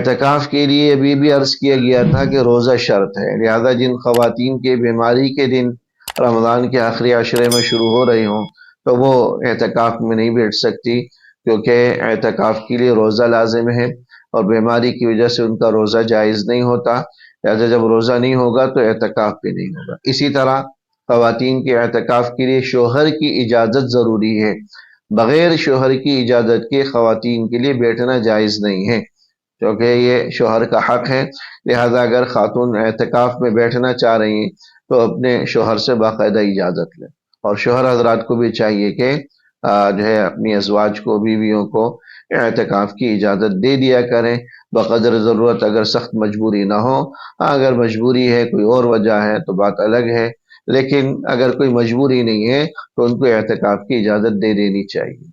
اعتکاف کے لیے ابھی بھی عرض کیا گیا تھا کہ روزہ شرط ہے، لہذا جن خواتین کے بیماری کے دن رمضان کے آخری عشرے میں شروع ہو رہی ہوں تو وہ اعتکاف میں نہیں بیٹھ سکتی، کیونکہ اعتکاف کے لیے روزہ لازم ہے اور بیماری کی وجہ سے ان کا روزہ جائز نہیں ہوتا، لہذا جب روزہ نہیں ہوگا تو اعتکاف بھی نہیں ہوگا۔ اسی طرح خواتین کے اعتکاف کے لیے شوہر کی اجازت ضروری ہے، بغیر شوہر کی اجازت کے خواتین کے لیے بیٹھنا جائز نہیں ہے، کیونکہ یہ شوہر کا حق ہے۔ لہذا اگر خاتون اعتکاف میں بیٹھنا چاہ رہی ہیں تو اپنے شوہر سے باقاعدہ اجازت لیں، اور شوہر حضرات کو بھی چاہیے کہ جو ہے اپنی ازواج کو، بیویوں کو اعتکاف کی اجازت دے دیا کریں بقدر ضرورت، اگر سخت مجبوری نہ ہو۔ اگر مجبوری ہے، کوئی اور وجہ ہے تو بات الگ ہے، لیکن اگر کوئی مجبوری نہیں ہے تو ان کو اعتکاف کی اجازت دے دینی چاہیے۔